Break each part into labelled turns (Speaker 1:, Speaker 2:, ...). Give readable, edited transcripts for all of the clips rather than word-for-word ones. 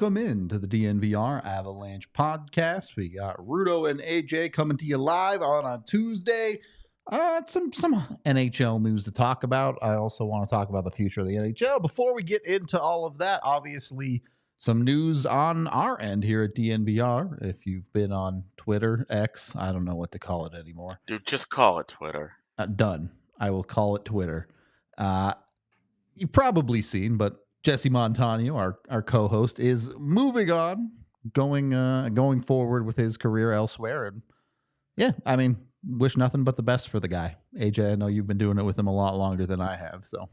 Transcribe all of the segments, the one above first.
Speaker 1: welcome into the DNVR Avalanche Podcast. We got Rudo and AJ coming to you live on a Tuesday. Some NHL news to talk about. I also want to talk about the future of the NHL. Before we get into all of that, obviously, some news on our end here at DNVR. If you've been on Twitter, X, I don't know what to call it anymore.
Speaker 2: Dude, just call it Twitter.
Speaker 1: Done. I will call it Twitter. You've probably seen, but Jesse Montano, our co-host, is moving on, going forward with his career elsewhere. And yeah, I mean, wish nothing but the best for the guy. AJ, I know you've been doing it with him a lot longer than I have, so.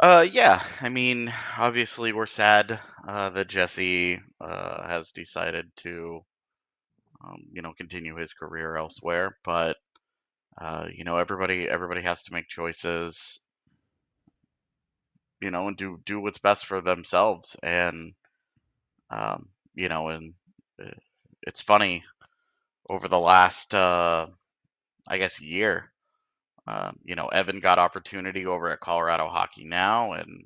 Speaker 2: Yeah, I mean, obviously we're sad that Jesse has decided to, continue his career elsewhere. But everybody has to make choices, and do what's best for themselves. And it's funny, over the last year. Evan got opportunity over at Colorado Hockey Now, and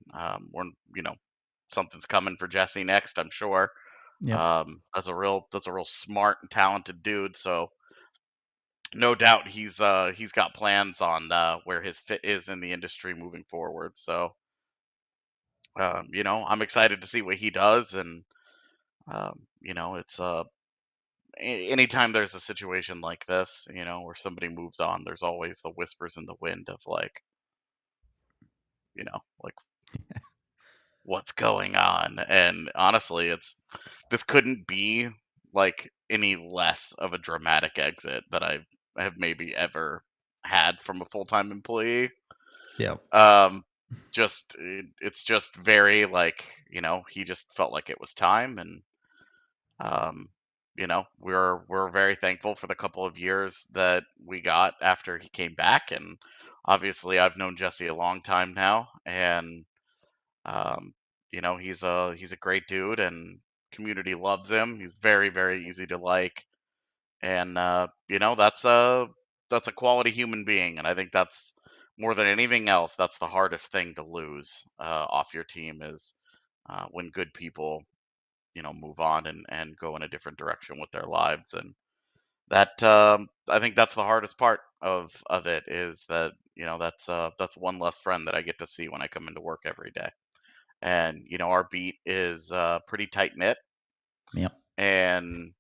Speaker 2: something's coming for Jesse next, I'm sure.
Speaker 1: Yep.
Speaker 2: That's a real smart and talented dude. So no doubt he's got plans on where his fit is in the industry moving forward. So I'm excited to see what he does, and it's anytime there's a situation like this, where somebody moves on, there's always the whispers in the wind of like what's going on. And honestly, this couldn't be like any less of a dramatic exit that I have maybe ever had from a full-time employee.
Speaker 1: Yeah.
Speaker 2: It's just very like, he just felt like it was time. And we're very thankful for the couple of years that we got after he came back. And obviously I've known Jesse a long time now, and he's a great dude, and community loves him. He's very, very easy to like. And that's a quality human being. And I think that's, more than anything else, that's the hardest thing to lose off your team, is when good people move on and go in a different direction with their lives. And that I think that's the hardest part of it, is that that's one less friend that I get to see when I come into work every day. And our beat is pretty tight knit.
Speaker 1: Yep.
Speaker 2: And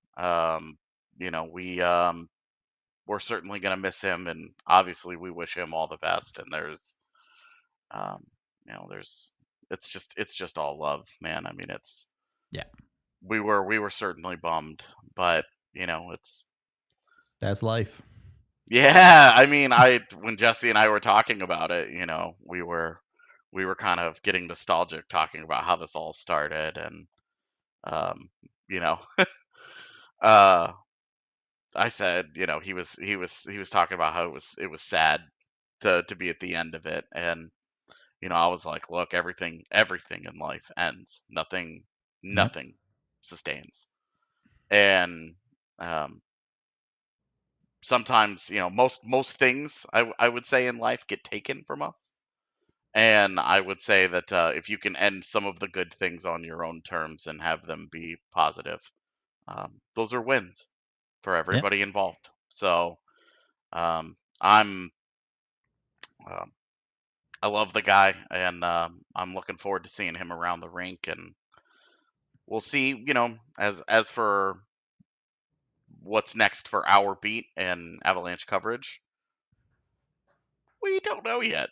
Speaker 2: we're certainly going to miss him, and obviously we wish him all the best. And there's it's just all love, man. I mean, we were certainly bummed, but
Speaker 1: that's life.
Speaker 2: Yeah, I mean, when Jesse and I were talking about it, we were kind of getting nostalgic, talking about how this all started. And I said, he was talking about how it was sad to be at the end of it. And I was like, look, everything in life ends. Nothing sustains. And sometimes, most things I would say in life get taken from us. And I would say that if you can end some of the good things on your own terms and have them be positive, those are wins for everybody involved. So I love the guy, and I'm looking forward to seeing him around the rink. And we'll see, as for what's next for our beat and Avalanche coverage, we don't know yet.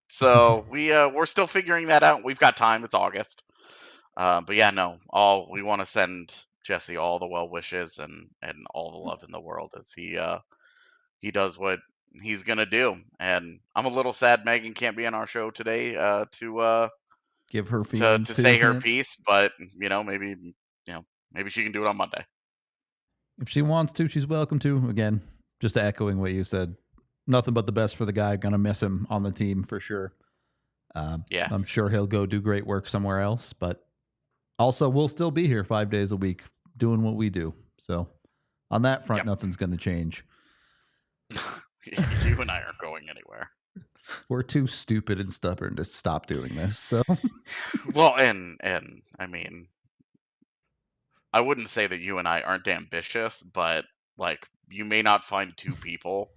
Speaker 2: So we're still figuring that out. We've got time. It's August. But yeah, no, we want to send Jesse all the well wishes and all the love in the world, as he does what he's gonna do. And I'm a little sad Megan can't be on our show today to
Speaker 1: give her feelings
Speaker 2: to say her piece, but maybe she can do it on Monday.
Speaker 1: If she wants to, she's welcome to. Again, just echoing what you said, nothing but the best for the guy. Gonna miss him on the team for sure.
Speaker 2: Yeah,
Speaker 1: I'm sure he'll go do great work somewhere else, but also we'll still be here 5 days a week doing what we do. So on that front, nothing's going to change.
Speaker 2: You and I aren't going anywhere.
Speaker 1: We're too stupid and stubborn to stop doing this. So
Speaker 2: Well, and I mean, I wouldn't say that you and I aren't ambitious, but like you may not find two people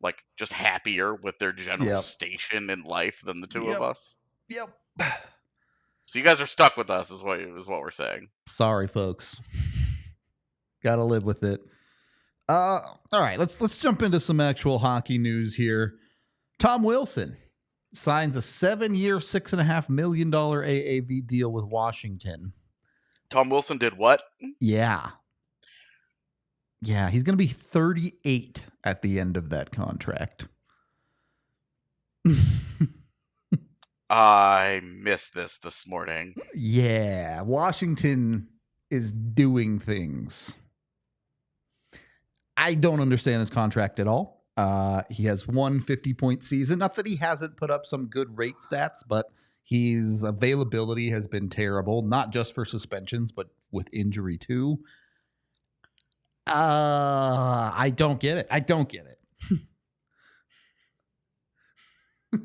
Speaker 2: like just happier with their general
Speaker 1: yep,
Speaker 2: station in life than the two of
Speaker 1: yep,
Speaker 2: us.
Speaker 1: yep.
Speaker 2: So you guys are stuck with us, is what we're saying.
Speaker 1: Sorry, folks. Got to live with it. All right, let's jump into some actual hockey news here. Tom Wilson signs a 7-year, $6.5 million AAV deal with Washington.
Speaker 2: Tom Wilson did what?
Speaker 1: Yeah. Yeah, he's going to be 38 at the end of that contract.
Speaker 2: I missed this morning.
Speaker 1: Yeah, Washington is doing things. I don't understand his contract at all. He has one 50-point season. Not that he hasn't put up some good rate stats, but his availability has been terrible, not just for suspensions, but with injury too. I don't get it. I don't get it.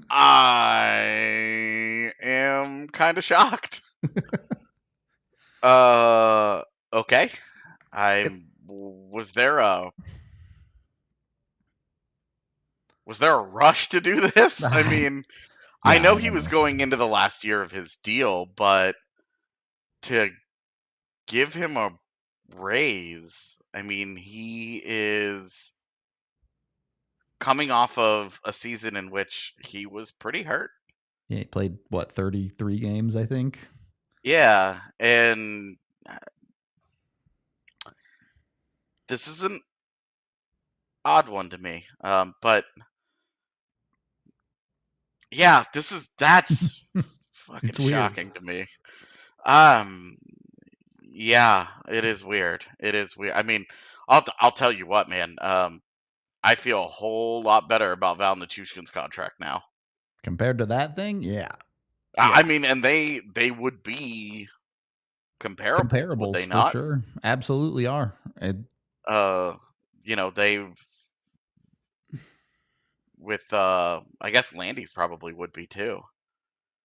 Speaker 2: I am kind of shocked. Okay. Was there a rush to do this? I mean,
Speaker 1: Yeah,
Speaker 2: I know
Speaker 1: I
Speaker 2: he
Speaker 1: don't
Speaker 2: was
Speaker 1: know.
Speaker 2: going into the last year of his deal, but to give him a raise, I mean, he is coming off of a season in which he was pretty hurt.
Speaker 1: Yeah, he played, 33 games, I think?
Speaker 2: Yeah, and this is an odd one to me. But yeah, that's fucking
Speaker 1: It's weird.
Speaker 2: shocking to me. Yeah, it is weird. It is weird. I mean, I'll tell you what, man. I feel a whole lot better about Val Nichushkin's contract now.
Speaker 1: Compared to that thing, yeah.
Speaker 2: I mean, and they would be comparables, would
Speaker 1: Comparables
Speaker 2: they
Speaker 1: for
Speaker 2: not?
Speaker 1: sure. Absolutely are.
Speaker 2: You know, they've with I guess Landy's probably would be too.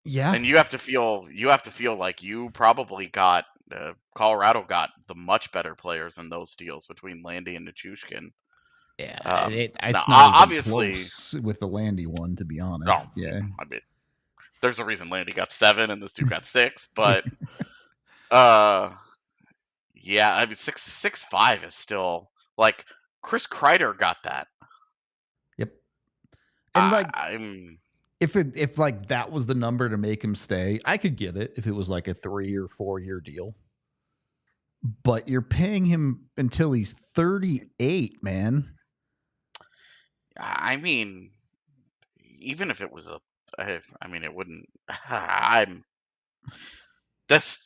Speaker 1: Yeah.
Speaker 2: And you have to feel like you probably got Colorado got the much better players in those deals between Landy and Nichushkin.
Speaker 1: Yeah.
Speaker 2: Now,
Speaker 1: It's not even
Speaker 2: obviously,
Speaker 1: close with the Landy one, to be
Speaker 2: no,
Speaker 1: honest. Yeah.
Speaker 2: I mean, there's a reason Landy got 7 and this dude got 6, but yeah, I mean 6'5" is still like Chris Kreider got that.
Speaker 1: Yep. And
Speaker 2: I'm
Speaker 1: if like that was the number to make him stay, I could get it if it was like a 3 or 4 year deal. But you're paying him until he's 38, man.
Speaker 2: I mean, even if it was I mean, it wouldn't. I'm this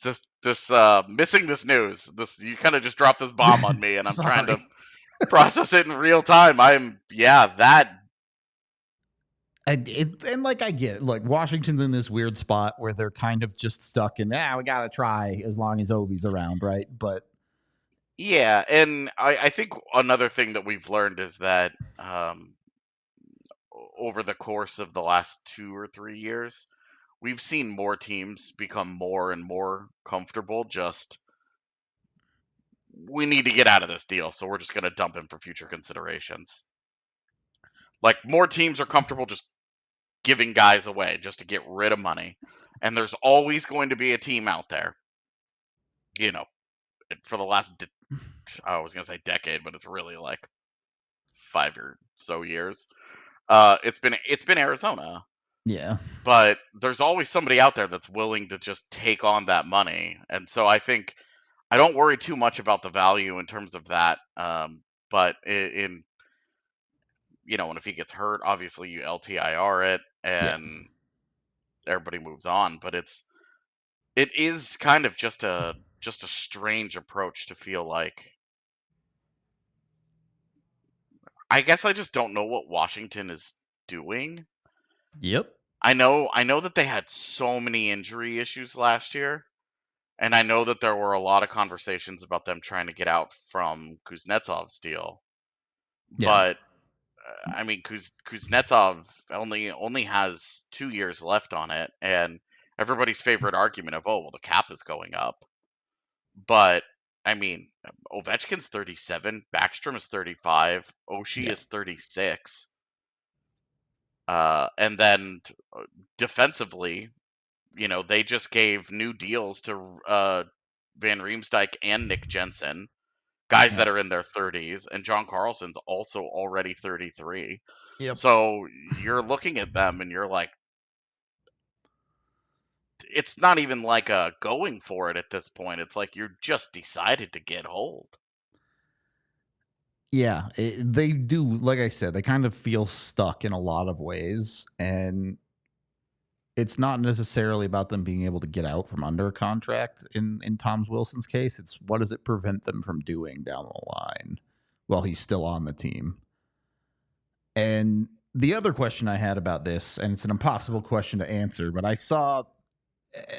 Speaker 2: missing this news. This you kind of just dropped this bomb on me, and I'm trying to process it in real time. That.
Speaker 1: And like I get it. Like Washington's in this weird spot where they're kind of just stuck in. We gotta try as long as Ovi's around, right? But
Speaker 2: Yeah, and I think another thing that we've learned is that over the course of the last 2 or 3 years, we've seen more teams become more and more comfortable just we need to get out of this deal, so we're just going to dump him for future considerations. Like more teams are comfortable just giving guys away just to get rid of money. And there's always going to be a team out there, you know, for the last I was going to say decade, but it's really like 5 or so years. It's been Arizona.
Speaker 1: yeah.
Speaker 2: But there's always somebody out there that's willing to just take on that money. And so I think I don't worry too much about the value in terms of that. But in and if he gets hurt, obviously you LTIR it and everybody moves on. But it is kind of just a strange approach to feel like. I guess I just don't know what Washington is doing.
Speaker 1: Yep.
Speaker 2: I know that they had so many injury issues last year. And I know that there were a lot of conversations about them trying to get out from Kuznetsov's deal.
Speaker 1: Yeah.
Speaker 2: But I mean, Kuznetsov only has 2 years left on it, and everybody's favorite argument of, oh, well, the cap is going up. But I mean, Ovechkin's 37, Backstrom is 35, Oshie
Speaker 1: Yeah.
Speaker 2: is 36. And then defensively, they just gave new deals to Van Riemsdyk and Nick Jensen, guys
Speaker 1: Yeah.
Speaker 2: that are in their 30s, and John Carlson's also already 33.
Speaker 1: Yep.
Speaker 2: So you're looking at them and you're like, it's not even like a going for it at this point. It's like you're just decided to get hold.
Speaker 1: Yeah, they do. Like I said, they kind of feel stuck in a lot of ways, and it's not necessarily about them being able to get out from under a contract. In Tom Wilson's case, it's what does it prevent them from doing down the line while he's still on the team. And the other question I had about this, and it's an impossible question to answer, but I saw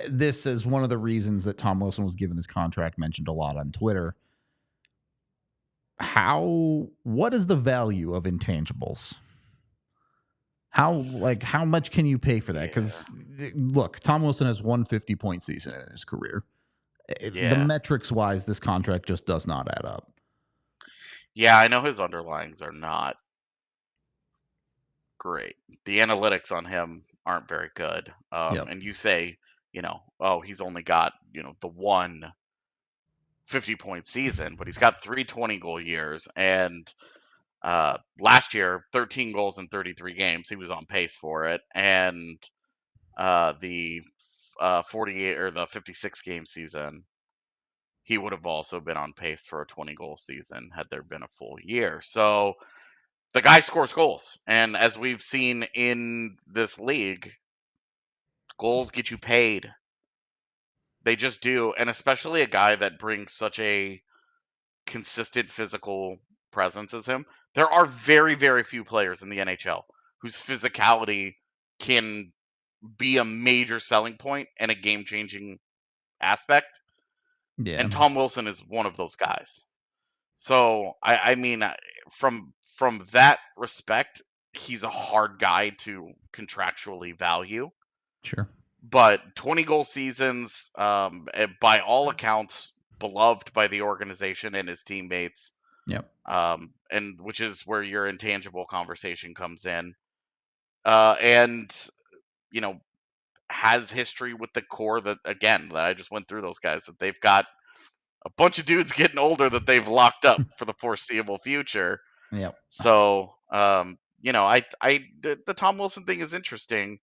Speaker 1: this as one of the reasons that Tom Wilson was given this contract mentioned a lot on Twitter. What is the value of intangibles? How much can you pay for that? Because look, Tom Wilson has 150-point season in his career. The metrics wise, this contract just does not add up.
Speaker 2: Yeah, I know his underlyings are not great. The analytics on him aren't very good. And you say, oh, he's only got, the one 50-point season, but he's got 3 20-goal years. And last year, 13 goals in 33 games. He was on pace for it. And the 48 or the 56-game season, he would have also been on pace for a 20-goal season had there been a full year. So the guy scores goals. And as we've seen in this league, goals get you paid. They just do. And especially a guy that brings such a consistent physical presence as him. There are very, very few players in the NHL whose physicality can be a major selling point and a game-changing aspect.
Speaker 1: Yeah.
Speaker 2: And Tom Wilson is one of those guys. So I mean, from that respect, he's a hard guy to contractually value.
Speaker 1: Sure.
Speaker 2: But 20-goal seasons, by all accounts, beloved by the organization and his teammates.
Speaker 1: Yep.
Speaker 2: And which is where your intangible conversation comes in. And has history with the core that I just went through those guys, that they've got a bunch of dudes getting older that they've locked up for the foreseeable future.
Speaker 1: Yep.
Speaker 2: So, the Tom Wilson thing is interesting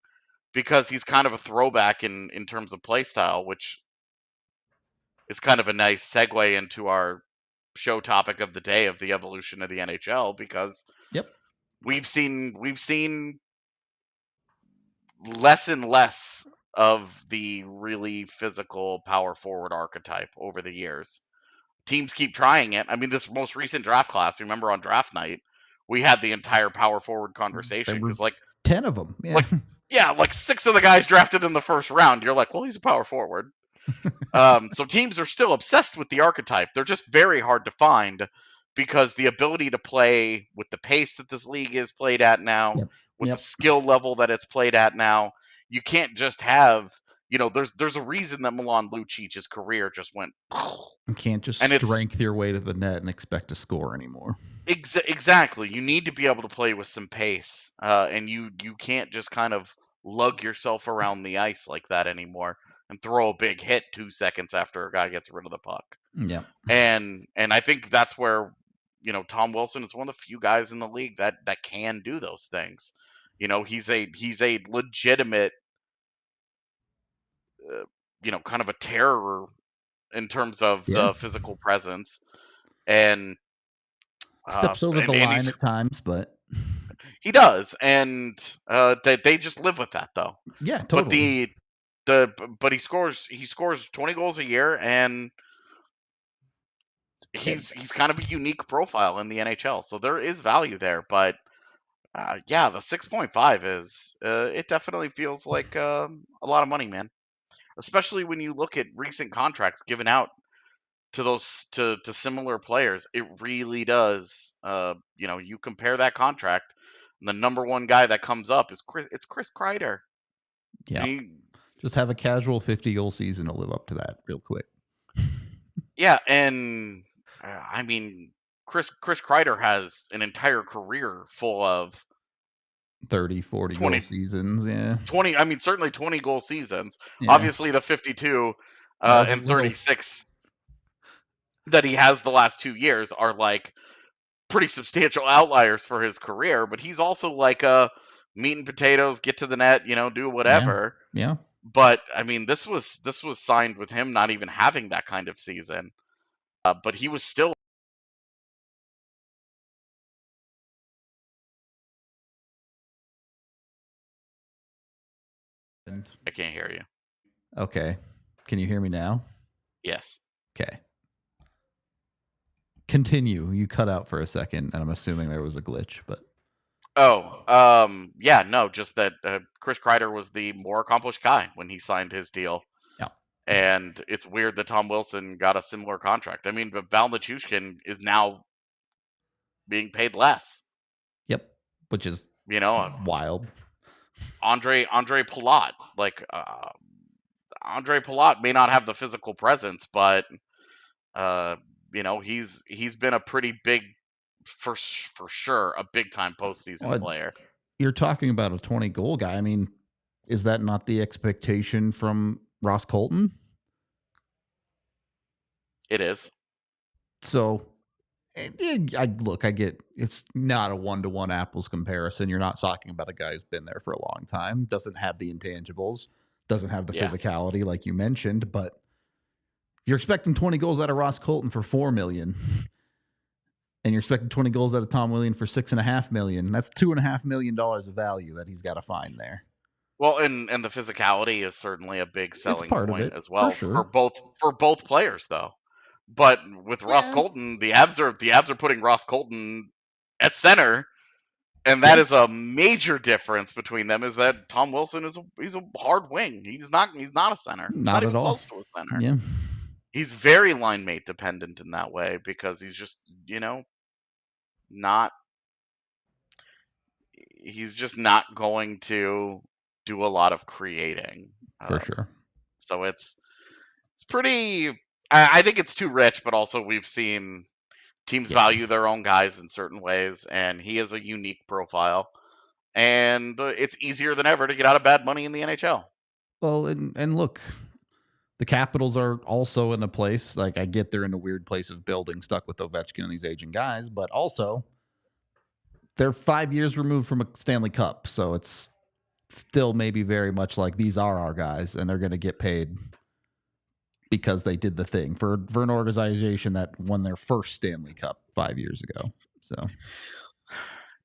Speaker 2: because he's kind of a throwback in terms of play style, which is kind of a nice segue into our show topic of the day of the evolution of the NHL, because we've seen less and less of the really physical power forward archetype over the years. Teams keep trying it. I mean, this most recent draft class, remember on draft night, we had the entire power forward conversation because
Speaker 1: 10 of them. Yeah.
Speaker 2: Like 6 of the guys drafted in the first round. You're like, well, he's a power forward. So teams are still obsessed with the archetype. They're just very hard to find because the ability to play with the pace that this league is played at now, with the skill level that it's played at now, you can't just have, there's a reason that Milan Lucic's career just went.
Speaker 1: You can't just strength your way to the net and expect to score anymore.
Speaker 2: Exactly. You need to be able to play with some pace, and you can't just kind of lug yourself around the ice like that anymore and throw a big hit 2 seconds after a guy gets rid of the puck.
Speaker 1: Yeah.
Speaker 2: And I think that's where, Tom Wilson is one of the few guys in the league that can do those things. He's a legitimate, kind of a terror in terms of the physical presence, and
Speaker 1: steps over the line at times, but
Speaker 2: he does, and they just live with that though.
Speaker 1: Yeah, totally.
Speaker 2: But he scores 20 goals a year, and he's kind of a unique profile in the NHL, so there is value there. But the 6.5 is it definitely feels like a lot of money, man. Especially when you look at recent contracts given out to those to similar players. It really does. You compare that contract And the number one guy that comes up is Chris Kreider.
Speaker 1: Yeah. Just have a casual 50-goal season to live up to that real quick.
Speaker 2: Yeah, and I mean, Chris Kreider has an entire career full of
Speaker 1: 30, 40 goal seasons. Yeah.
Speaker 2: 20, I mean, certainly 20 goal seasons.
Speaker 1: Yeah.
Speaker 2: Obviously, the 52 and 36 that he has the last 2 years are like pretty substantial outliers for his career, but he's also like a meat and potatoes, get to the net, do whatever.
Speaker 1: Yeah.
Speaker 2: But I mean, this was signed with him not even having that kind of season. But he was still. I can't hear you.
Speaker 1: Okay. Can you hear me now?
Speaker 2: Yes.
Speaker 1: Okay. Continue. You cut out for a second, and I'm assuming there was a glitch, but.
Speaker 2: Yeah, no, just that Chris Kreider was the more accomplished guy when he signed his deal.
Speaker 1: Yeah.
Speaker 2: And it's weird that Tom Wilson got a similar contract. I mean, but Val Nichushkin is now being paid less.
Speaker 1: Yep. Which is, wild.
Speaker 2: Andre Palat, like Andre Palat may not have the physical presence, but he's been a pretty big, for sure, a big time postseason player.
Speaker 1: You're talking about a 20-goal guy. I mean, is that not the expectation from Ross Colton?
Speaker 2: It is.
Speaker 1: So, I get it's not a one-to-one apples comparison. You're not talking about a guy who's been there for a long time, doesn't have the intangibles, doesn't have the physicality like you mentioned, but you're expecting 20 goals out of Ross Colton for $4 million, and you're expecting 20 goals out of Tom Williams for $6.5 million. That's $2.5 million of value that he's got to find there.
Speaker 2: Well, and the physicality is certainly a big selling point as well
Speaker 1: for
Speaker 2: both players, though. But with Ross Colton, the Avs are putting Ross Colton at center, and that is a major difference between them. Is that Tom Wilson he's a hard wing. He's not a center.
Speaker 1: Not
Speaker 2: even
Speaker 1: at all.
Speaker 2: Close to a center.
Speaker 1: Yeah.
Speaker 2: He's very line mate dependent in that way because he's just not. He's just not going to do a lot of creating.
Speaker 1: For sure.
Speaker 2: So it's pretty. I think it's too rich, but also we've seen teams value their own guys in certain ways, and he has a unique profile. And it's easier than ever to get out of bad money in the NHL.
Speaker 1: Well, and look, the Capitals are also in a place, like I get they're in a weird place of building, stuck with Ovechkin and these aging guys, but also they're 5 years removed from a Stanley Cup, so it's still maybe very much like these are our guys, and they're going to get paid because they did the thing for an organization that won their first Stanley Cup 5 years ago. So,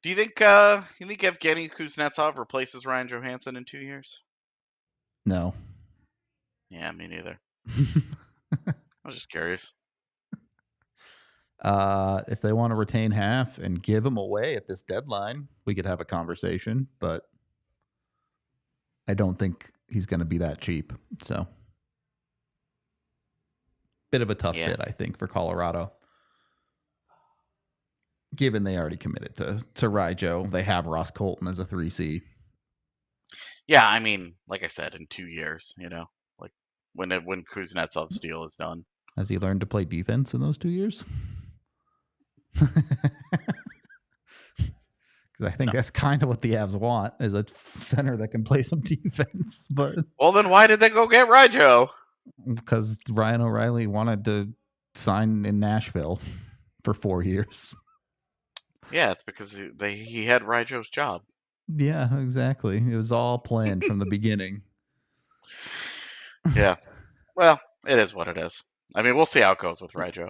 Speaker 2: do you think Evgeny Kuznetsov replaces Ryan Johansson in 2 years?
Speaker 1: No.
Speaker 2: Yeah, me neither. I was just curious.
Speaker 1: If they want to retain half and give him away at this deadline, we could have a conversation, but I don't think he's going to be that cheap. So, bit of a tough fit, I think, for Colorado. Given they already committed to Ryjo, they have Ross Colton as a 3C.
Speaker 2: Yeah, I mean, like I said, in 2 years, like when Kuznetsov's deal is done.
Speaker 1: Has he learned to play defense in those 2 years? Because I think that's kind of what the Avs want, is a center that can play some defense. But
Speaker 2: well, then why did they go get Ryjo?
Speaker 1: Because Ryan O'Reilly wanted to sign in Nashville for 4 years.
Speaker 2: Yeah, it's because he had Ryjo's job.
Speaker 1: Yeah, exactly. It was all planned from the beginning.
Speaker 2: Yeah. Well, it is what it is. I mean, we'll see how it goes with Ryjo.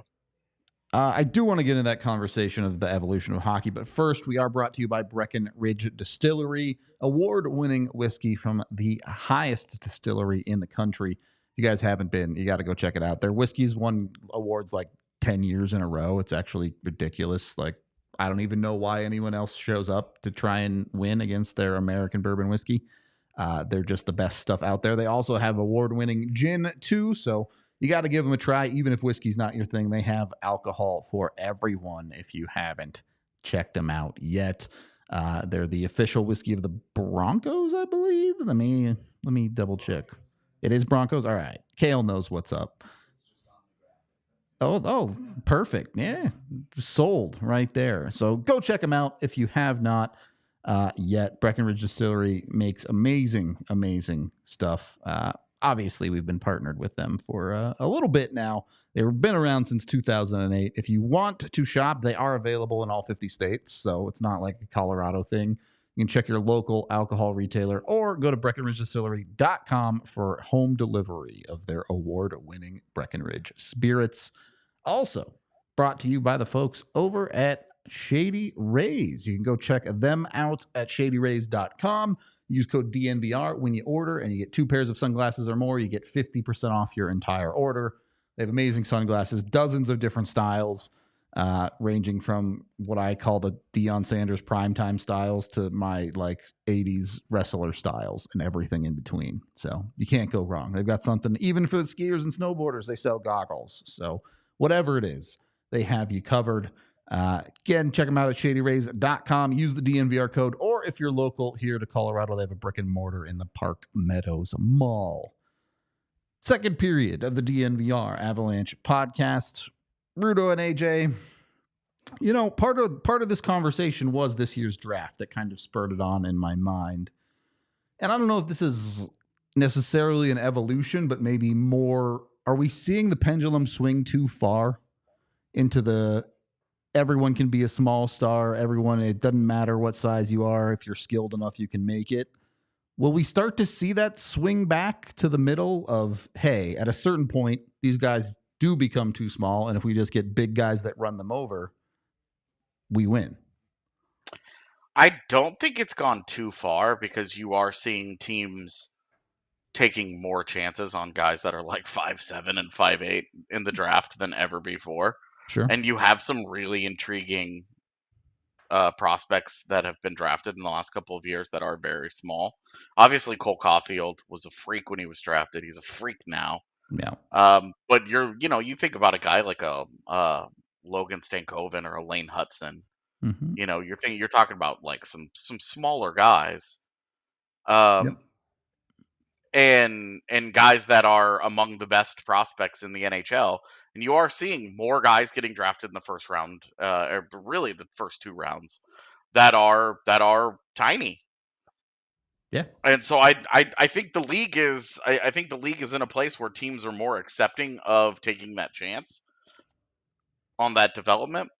Speaker 1: I do want to get into that conversation of the evolution of hockey, but first we are brought to you by Breckenridge Distillery, award-winning whiskey from the highest distillery in the country. If you guys haven't been, you got to go check it out. Their whiskey's won awards like 10 years in a row. It's actually ridiculous. Like, I don't even know why anyone else shows up to try and win against their American bourbon whiskey. They're just the best stuff out there. They also have award-winning gin too, so you got to give them a try, even if whiskey's not your thing. They have alcohol for everyone if you haven't checked them out yet. They're the official whiskey of the Broncos, I believe. Let me double check. It is Broncos. All right. Kale knows what's up. Oh, perfect. Yeah, sold right there. So go check them out if you have not yet. Breckenridge Distillery makes amazing stuff. Obviously, we've been partnered with them for a little bit now. They've been around since 2008. If you want to shop, they are available in all 50 states, so it's not like a Colorado thing. You can check your local alcohol retailer or go to BreckenridgeDistillery.com for home delivery of their award-winning Breckenridge spirits. Also brought to you by the folks over at Shady Rays. You can go check them out at shadyrays.com. Use code DNVR when you order, and you get 2 pairs of sunglasses or more. You get 50% off your entire order. They have amazing sunglasses, dozens of different styles, ranging from what I call the Deion Sanders primetime styles to my like 80s wrestler styles and everything in between. So you can't go wrong. They've got something even for the skiers and snowboarders. They sell goggles. So whatever it is, they have you covered. Again, check them out at shadyrays.com. Use the DNVR code, or if you're local here to Colorado, they have a brick and mortar in the Park Meadows Mall. Second period of the DNVR Avalanche podcast. Rudo and AJ, you know, part of this conversation was this year's draft that kind of spurred it on in my mind. And I don't know if this is necessarily an evolution, but maybe more, are we seeing the pendulum swing too far into the everyone can be a small star, everyone, it doesn't matter what size you are, if you're skilled enough, you can make it? Will we start to see that swing back to the middle of, hey, at a certain point, these guys do become too small, and if we just get big guys that run them over, we win?
Speaker 2: I don't think it's gone too far, because you are seeing teams taking more chances on guys that are like 5'7" and 5'8" in the draft than ever before.
Speaker 1: Sure.
Speaker 2: And you have some really intriguing prospects that have been drafted in the last couple of years that are very small. Obviously, Cole Caulfield was a freak when he was drafted. He's a freak now.
Speaker 1: Yeah.
Speaker 2: But you think about a guy like a Logan Stankoven or a Lane Hudson.
Speaker 1: Mm-hmm.
Speaker 2: You're talking about like some smaller guys.
Speaker 1: Yep.
Speaker 2: And guys that are among the best prospects in the NHL. And you are seeing more guys getting drafted in the first round, or really the first 2 rounds, that are tiny.
Speaker 1: Yeah.
Speaker 2: And so I think the league is in a place where teams are more accepting of taking that chance on that development.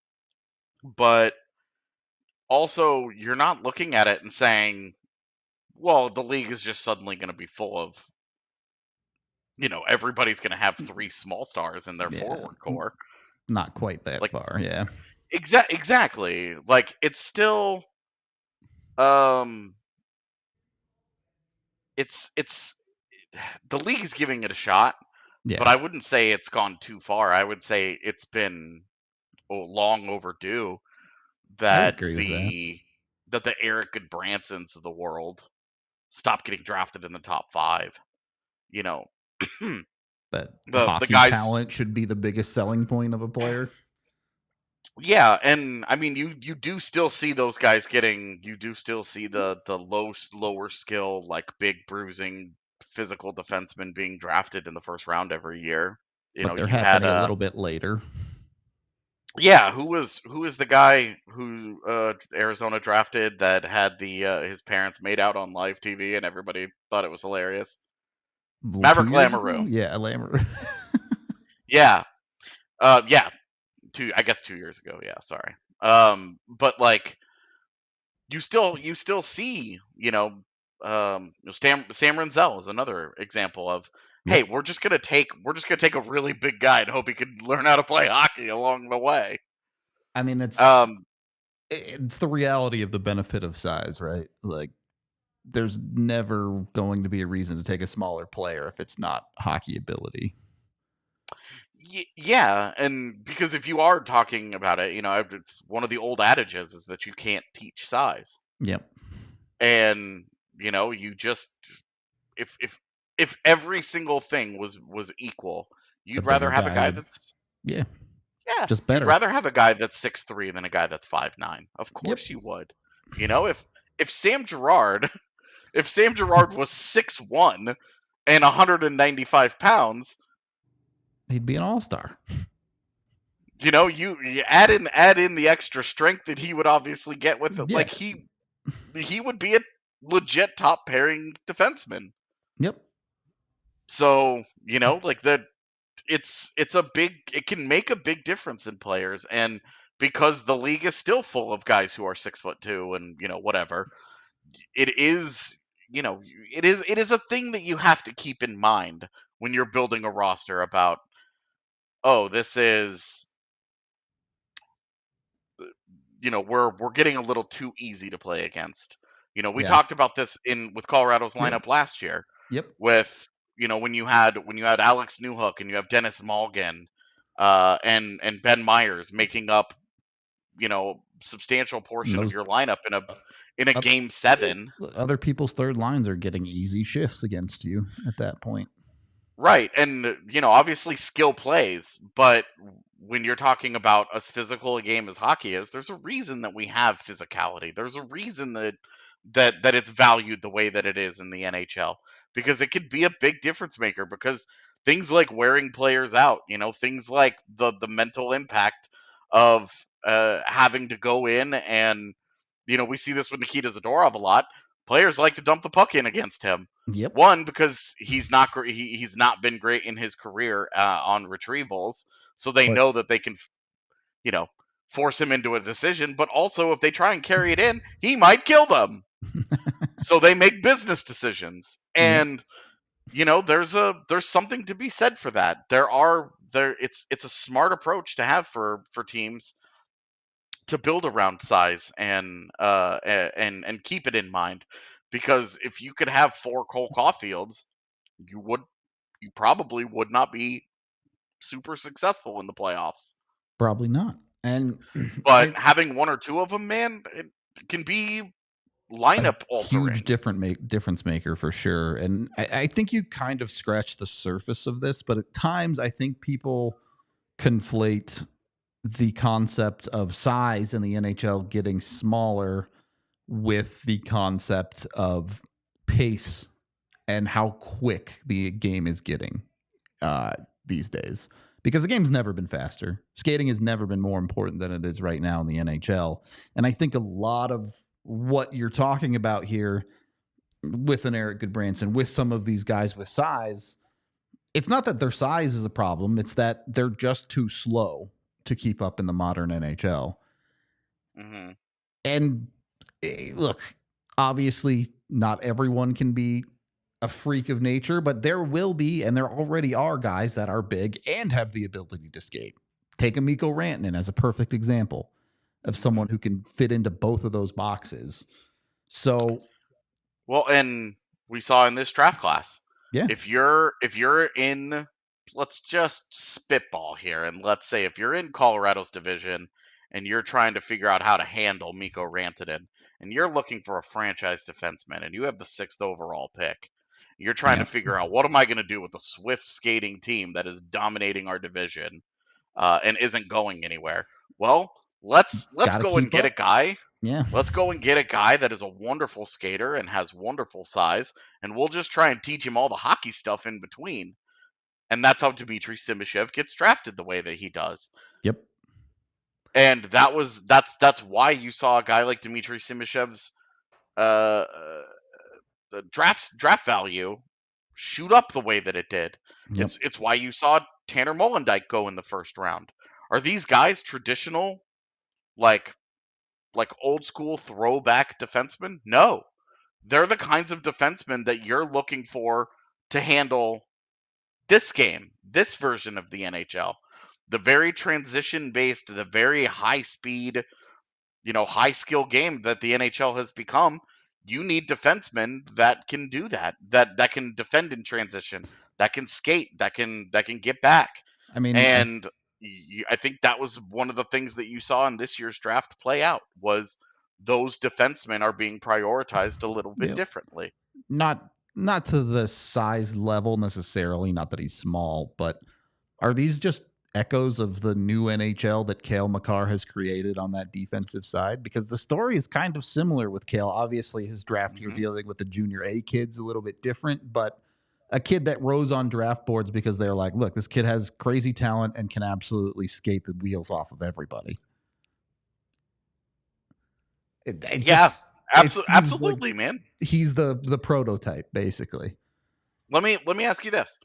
Speaker 2: But also, you're not looking at it and saying, well, the league is just suddenly going to be full of, everybody's going to have 3 small stars in their forward core.
Speaker 1: Not quite that far, yeah.
Speaker 2: Exactly. Like, it's still, it's the league is giving it a shot,
Speaker 1: Yeah.
Speaker 2: but I wouldn't say it's gone too far. I would say it's been long overdue that the Eric Goodbransons of the world stop getting drafted in the top 5.
Speaker 1: That the hockey guys, talent should be the biggest selling point of a player.
Speaker 2: Yeah, and I mean, you do still see those guys you do still see the lower skill, like big bruising physical defensemen being drafted in the first round every year.
Speaker 1: But they're happening a little bit later.
Speaker 2: Yeah, who was the guy who Arizona drafted that had his parents made out on live TV and everybody thought it was hilarious? Maverick Lamoureux.
Speaker 1: Yeah, Lamoureux.
Speaker 2: Yeah. Yeah. 2 years ago. Yeah, sorry. But like you still see, Sam Renzel is another example of, hey, we're just gonna take a really big guy and hope he can learn how to play hockey along the way.
Speaker 1: I mean, it's the reality of the benefit of size, right? Like, there's never going to be a reason to take a smaller player if it's not hockey ability.
Speaker 2: Yeah, and because if you are talking about it, it's one of the old adages is that you can't teach size.
Speaker 1: Yep.
Speaker 2: And you just if every single thing was equal, you'd rather have a guy that's
Speaker 1: just better.
Speaker 2: You'd rather have a guy that's 6'3" than a guy that's 5'9". Of course you would. You know, if Sam Girard if Sam Girard was 6'1" and 195 pounds,
Speaker 1: He'd be an all-star.
Speaker 2: you know, you add in the extra strength that he would obviously get with it.
Speaker 1: Yeah.
Speaker 2: Like he would be a legit top pairing defenseman.
Speaker 1: Yep.
Speaker 2: So, you know, like it can make a big difference in players, and because the league is still full of guys who are 6'2" and, you know, whatever, it is, you know, it is a thing that you have to keep in mind when you're building a roster about, oh, this is, you know, we're getting a little too easy to play against. You know, we
Speaker 1: Yeah.
Speaker 2: talked about this with Colorado's
Speaker 1: Yeah.
Speaker 2: lineup last year
Speaker 1: Yep.
Speaker 2: with, you know, when you had Alex Newhook and you have Dennis Malgin, and Ben Myers making up, you know, substantial portion of
Speaker 1: Those
Speaker 2: your lineup in a
Speaker 1: uh,
Speaker 2: game 7.
Speaker 1: other people's third lines are getting easy shifts against you at that point.
Speaker 2: Right, and, you know, obviously skill plays, but when you're talking about as physical a game as hockey is, there's a reason that we have physicality. There's a reason that it's valued the way that it is in the NHL, because it could be a big difference maker, because things like wearing players out, you know, things like the mental impact of having to go in and, you know, we see this with Nikita Zadorov a lot. Players like to dump the puck in against him.
Speaker 1: Yep.
Speaker 2: One, because he's not he's not been great in his career on retrievals, so they
Speaker 1: But
Speaker 2: know that they can, you know, force him into a decision. But also, if they try and carry it in, he might kill them. So they make business decisions,
Speaker 1: yep.
Speaker 2: and, you know, there's something to be said for that. It's a smart approach to have for teams to build around size and keep it in mind, because if you could have 4 Cole Caulfields, you probably would not be super successful in the playoffs.
Speaker 1: Probably not. And
Speaker 2: But having 1 or 2 of them, man, it can be lineup altering.
Speaker 1: Huge difference maker for sure. And I think you kind of scratch the surface of this, but at times I think people conflate the concept of size in the NHL getting smaller with the concept of pace and how quick the game is getting these days. Because the game's never been faster. Skating has never been more important than it is right now in the NHL. And I think a lot of what you're talking about here with an Eric Goodbranson, with some of these guys with size, it's not that their size is a problem. It's that they're just too slow to keep up in the modern NHL.
Speaker 2: Mm-hmm.
Speaker 1: And look, obviously not everyone can be a freak of nature, but there will be, and there already are guys that are big and have the ability to skate. Take a Mikko Rantanen as a perfect example of someone who can fit into both of those boxes. So,
Speaker 2: well, and we saw in this draft class,
Speaker 1: yeah,
Speaker 2: if you're in, let's just spitball here, and let's say if you're in Colorado's division and you're trying to figure out how to handle Mikko Rantanen, and you're looking for a franchise defenseman, and you have the 6th overall pick, you're trying to figure out, what am I going to do with a swift skating team that is dominating our division and isn't going anywhere? Well, let's go and get a guy.
Speaker 1: Yeah.
Speaker 2: Let's go and get a guy that is a wonderful skater and has wonderful size, and we'll just try and teach him all the hockey stuff in between. And that's how Dmitry Simashev gets drafted the way that he does.
Speaker 1: Yep.
Speaker 2: And that's why you saw a guy like Dmitry Simashev's the draft value shoot up the way that it did.
Speaker 1: Yep.
Speaker 2: It's why you saw Tanner Mollendijk go in the first round. Are these guys traditional, like old school throwback defensemen? No. They're the kinds of defensemen that you're looking for to handle this game, this version of the NHL. The very transition based, the very high speed, you know, high skill game that the NHL has become. You need defensemen that can do that can defend in transition, that can skate, that can get back.
Speaker 1: I mean,
Speaker 2: and I think that was one of the things that you saw in this year's draft play out, was those defensemen are being prioritized a little bit differently.
Speaker 1: Not to the size level necessarily, not that he's small, but are these just echoes of the new NHL that Cale Makar has created on that defensive side, because the story is kind of similar with Cale. Obviously, his draft year dealing with the junior A kids a little bit different, but a kid that rose on draft boards because they're like, look, this kid has crazy talent and can absolutely skate the wheels off of everybody.
Speaker 2: Absolutely, like man.
Speaker 1: He's the prototype, basically.
Speaker 2: Let me ask you this: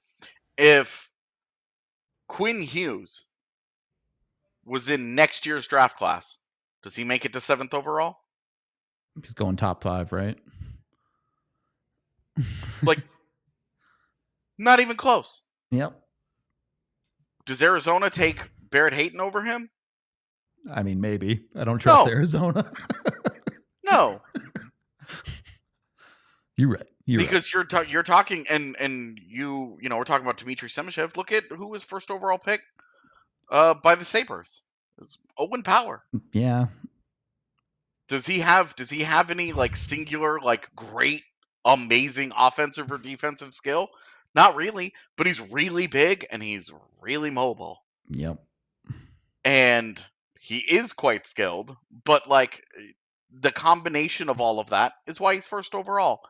Speaker 2: if Quinn Hughes was in next year's draft class, does he make it to 7th overall?
Speaker 1: He's going top 5, right?
Speaker 2: Like, not even close.
Speaker 1: Yep.
Speaker 2: Does Arizona take Barrett Hayton over him?
Speaker 1: I mean, maybe. I don't trust Arizona.
Speaker 2: No.
Speaker 1: You're right.
Speaker 2: Because you're talking and you know we're talking about Dmitry Semishev. Look at who was first overall pick by the Sabres. It was Owen Power.
Speaker 1: Yeah.
Speaker 2: Does he have any like singular like great amazing offensive or defensive skill? Not really, but he's really big and he's really mobile.
Speaker 1: Yep.
Speaker 2: And he is quite skilled, but like the combination of all of that is why he's first overall.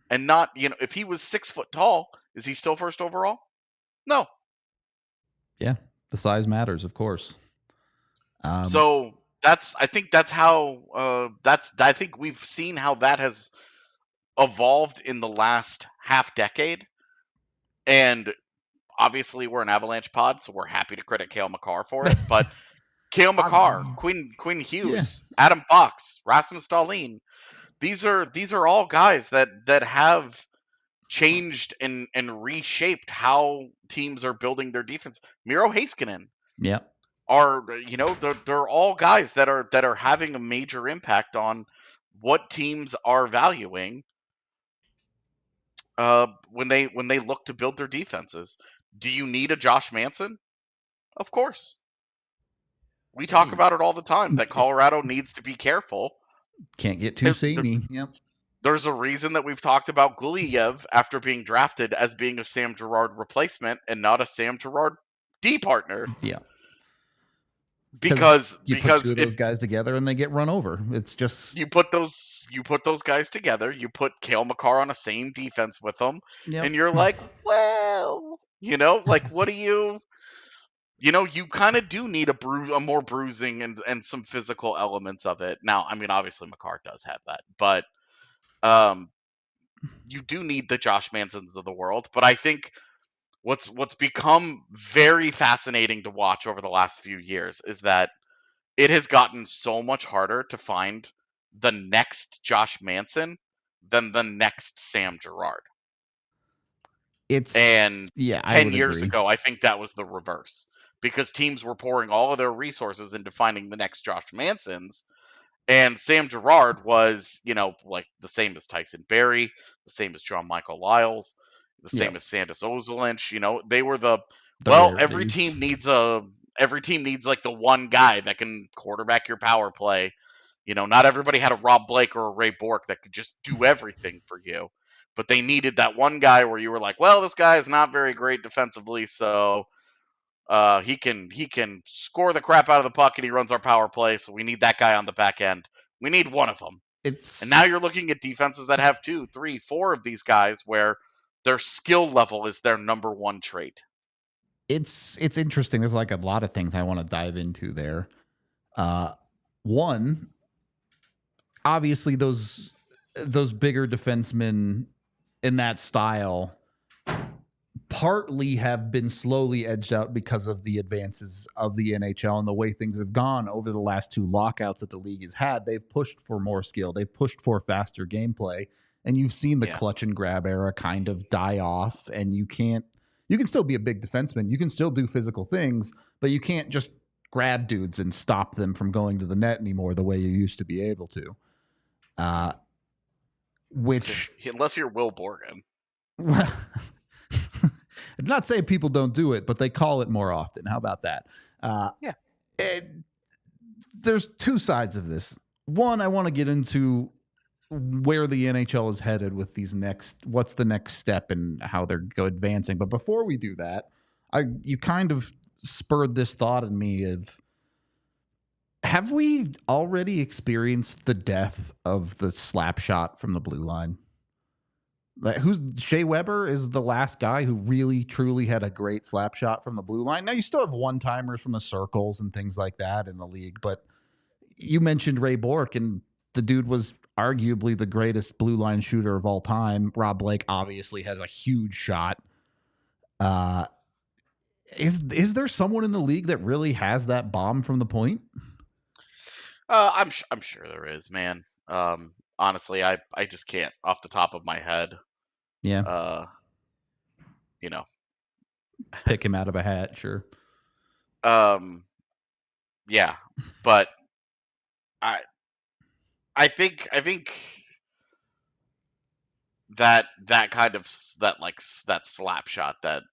Speaker 2: And not, you know, if he was 6 foot tall, is he still first overall? No.
Speaker 1: Yeah, the size matters, of course.
Speaker 2: So I think we've seen how that has evolved in the last half decade. And obviously we're an Avalanche pod, so we're happy to credit Cale Makar for it. But Cale Makar, Quinn Hughes, Adam Fox, Rasmus Dahlin, these are all guys that have changed and reshaped how teams are building their defense. Miro Heiskanen, are, you know, they're all guys that are having a major impact on what teams are valuing when they look to build their defenses. Do you need a Josh Manson? Of course. We talk about it all the time that Colorado needs to be careful.
Speaker 1: Can't get too samey. Yep.
Speaker 2: There's a reason that we've talked about Gulyev after being drafted as being a Sam Girard replacement and not a Sam Girard D partner.
Speaker 1: Yeah.
Speaker 2: Because
Speaker 1: put two of those guys together and they get run over. It's just
Speaker 2: you put those guys together. You put Cale Makar on the same defense with them, and you're like, well, you know, like what do you? You know, you kind of do need a more bruising and some physical elements of it. Now, I mean, obviously Makar does have that, but you do need the Josh Mansons of the world. But I think what's become very fascinating to watch over the last few years is that it has gotten so much harder to find the next Josh Manson than the next Sam Girard. 10 years ago, I think that was the reverse, because teams were pouring all of their resources into finding the next Josh Mansons. And Sam Girard was, you know, like the same as Tyson Barrie, the same as John Michael Lyles, the same as Sandis Ozolinsh. You know, they were every team needs like the one guy that can quarterback your power play. You know, not everybody had a Rob Blake or a Ray Bourque that could just do everything for you. But they needed that one guy where you were like, well, this guy is not very great defensively, so he can score the crap out of the puck and he runs our power play, so we need that guy on the back end. We need one of them. And now you're looking at defenses that have 2, 3, 4 of these guys where their skill level is their number one trait.
Speaker 1: It's interesting. There's like a lot of things I want to dive into there. One, obviously those bigger defensemen in that style partly have been slowly edged out because of the advances of the NHL and the way things have gone over the last 2 lockouts that the league has had. They've pushed for more skill. They've pushed for faster gameplay. And you've seen the clutch and grab era kind of die off. And you can still be a big defenseman. You can still do physical things, but you can't just grab dudes and stop them from going to the net anymore the way you used to be able to.
Speaker 2: Unless you're Will Borgen.
Speaker 1: It's not saying people don't do it, but they call it more often. How about that? There's 2 sides of this. One, I want to get into where the NHL is headed with these what's the next step and how they're advancing. But before we do that, you kind of spurred this thought in me of, have we already experienced the death of the slap shot from the blue line? Like, who's Shea Weber is the last guy who really truly had a great slap shot from the blue line. Now you still have one timers from the circles and things like that in the league, but you mentioned Ray Bourque, and the dude was arguably the greatest blue line shooter of all time. Rob Blake obviously has a huge shot. Is there someone in the league that really has that bomb from the point?
Speaker 2: I'm sure there is, man. Honestly, I just can't off the top of my head.
Speaker 1: Yeah,
Speaker 2: You know.
Speaker 1: pick him out of a hat, sure.
Speaker 2: Yeah, but I think that kind of that slap shot, that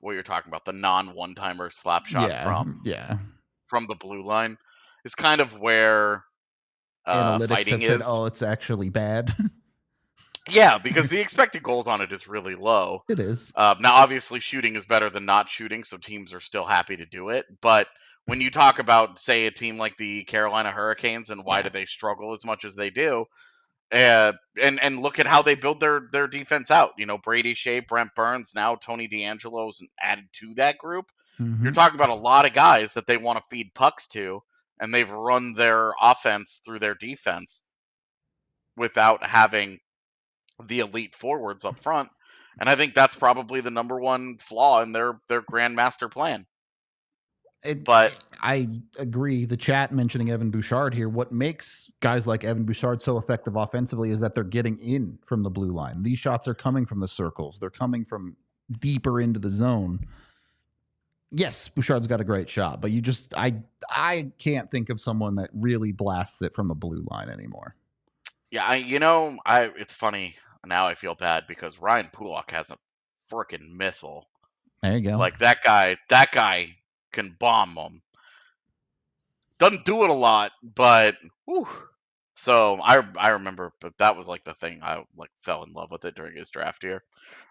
Speaker 2: what you're talking about, the non one timer slap shot
Speaker 1: Yeah, yeah.
Speaker 2: from the blue line, is kind of where
Speaker 1: Analytics
Speaker 2: fighting
Speaker 1: have said,
Speaker 2: is.
Speaker 1: "Oh, it's actually bad."
Speaker 2: Yeah, because the expected goals on it is really low.
Speaker 1: It is.
Speaker 2: Now, obviously, shooting is better than not shooting, so teams are still happy to do it. But when you talk about, say, a team like the Carolina Hurricanes and why do they struggle as much as they do, and look at how they build their defense out. You know, Brady Shea, Brent Burns, now Tony DeAngelo's added to that group.
Speaker 1: Mm-hmm.
Speaker 2: You're talking about a lot of guys that they want to feed pucks to, and they've run their offense through their defense without having the elite forwards up front. And I think that's probably the number one flaw in their grand master plan. But
Speaker 1: I agree. The chat mentioning Evan Bouchard here. What makes guys like Evan Bouchard so effective offensively is that they're getting in from the blue line. These shots are coming from the circles. They're coming from deeper into the zone. Yes, Bouchard's got a great shot, but I can't think of someone that really blasts it from the blue line anymore.
Speaker 2: Yeah, it's funny. Now I feel bad because Ryan Pulock has a freaking missile.
Speaker 1: There you go.
Speaker 2: Like that guy can bomb them. Doesn't do it a lot, but whew. So I remember, but that was like the thing. I like fell in love with it during his draft year,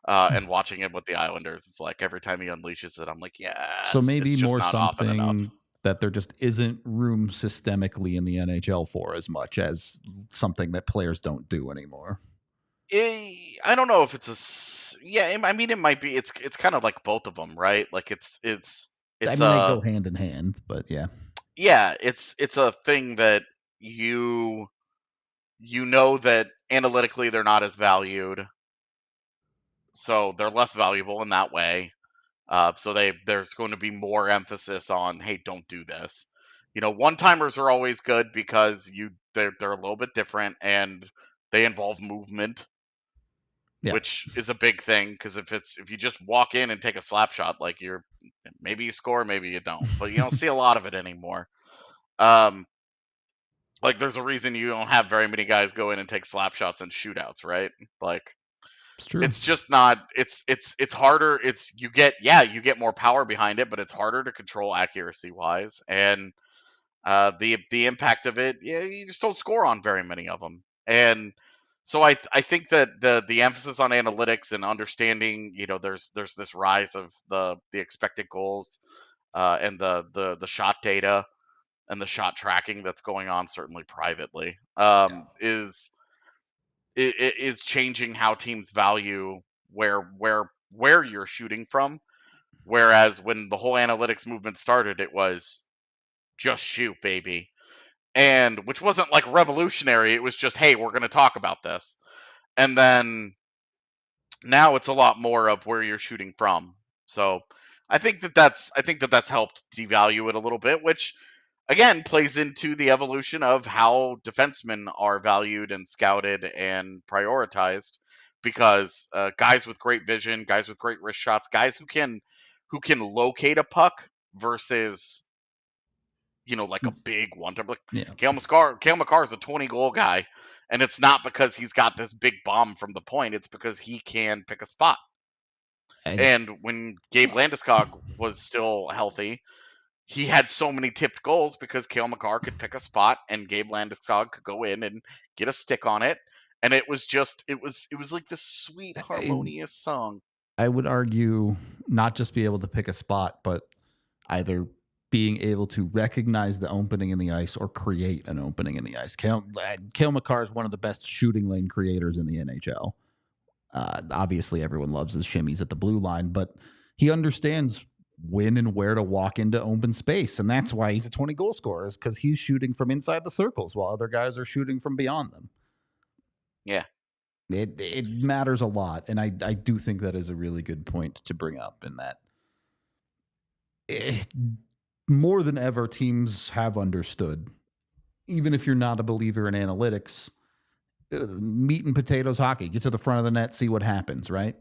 Speaker 2: and watching him with the Islanders. It's like every time he unleashes it, I'm like, yes.
Speaker 1: So maybe
Speaker 2: it's just
Speaker 1: more
Speaker 2: not often enough.
Speaker 1: something that there just isn't room systemically in the NHL for as much as something that players don't do anymore.
Speaker 2: I don't know if it's I mean, it might be. It's kind of like both of them, right? Like it's.
Speaker 1: I mean, they go hand in hand, but yeah.
Speaker 2: Yeah, it's a thing that you know that analytically they're not as valued, so they're less valuable in that way. So there's going to be more emphasis on, hey, don't do this. You know, one timers are always good because they're a little bit different and they involve movement. Yeah. Which is a big thing, because if you just walk in and take a slap shot, like maybe you score, maybe you don't, but you don't see a lot of it anymore. Like there's a reason you don't have very many guys go in and take slap shots and shootouts, right? Like
Speaker 1: it's true.
Speaker 2: It's just not. It's harder. You get more power behind it, but it's harder to control accuracy wise, and the impact of it, you just don't score on very many of them. And so I think that the emphasis on analytics and understanding, there's this rise of the expected goals, and the shot data and the shot tracking that's going on, certainly privately, is changing how teams value where you're shooting from. Whereas when the whole analytics movement started, it was just shoot, baby. And which wasn't like revolutionary. It was just, hey, we're going to talk about this. And then now it's a lot more of where you're shooting from. So I think that's helped devalue it a little bit, which again plays into the evolution of how defensemen are valued and scouted and prioritized, because guys with great vision, guys with great wrist shots, guys who can locate a puck versus like a big one time. Like Cale Makar is a 20-goal guy, and it's not because he's got this big bomb from the point, it's because he can pick a spot. And when Gabe Landeskog was still healthy, he had so many tipped goals because Cale Makar could pick a spot and Gabe Landeskog could go in and get a stick on it. And it was like this sweet, harmonious song.
Speaker 1: I would argue not just be able to pick a spot, but either being able to recognize the opening in the ice or create an opening in the ice. Cale Makar is one of the best shooting lane creators in the NHL. Obviously, everyone loves his shimmies at the blue line, but he understands when and where to walk into open space. And that's why he's a 20-goal scorer, is because he's shooting from inside the circles while other guys are shooting from beyond them.
Speaker 2: Yeah.
Speaker 1: It matters a lot. And I do think that is a really good point to bring up, in that more than ever, teams have understood, even if you're not a believer in analytics, meat and potatoes hockey. Get to the front of the net, see what happens, right?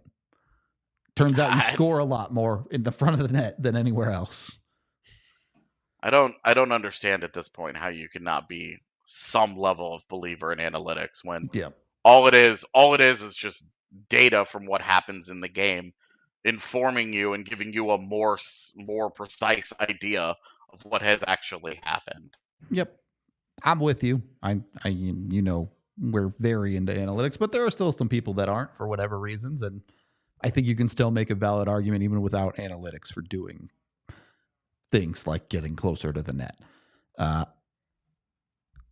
Speaker 1: Turns out you score a lot more in the front of the net than anywhere else.
Speaker 2: I don't understand at this point how you cannot be some level of believer in analytics when all it is just data from what happens in the game, informing you and giving you a more precise idea of what has actually happened.
Speaker 1: Yep. I'm with you. I we're very into analytics, but there are still some people that aren't, for whatever reasons, and I think you can still make a valid argument even without analytics for doing things like getting closer to the net.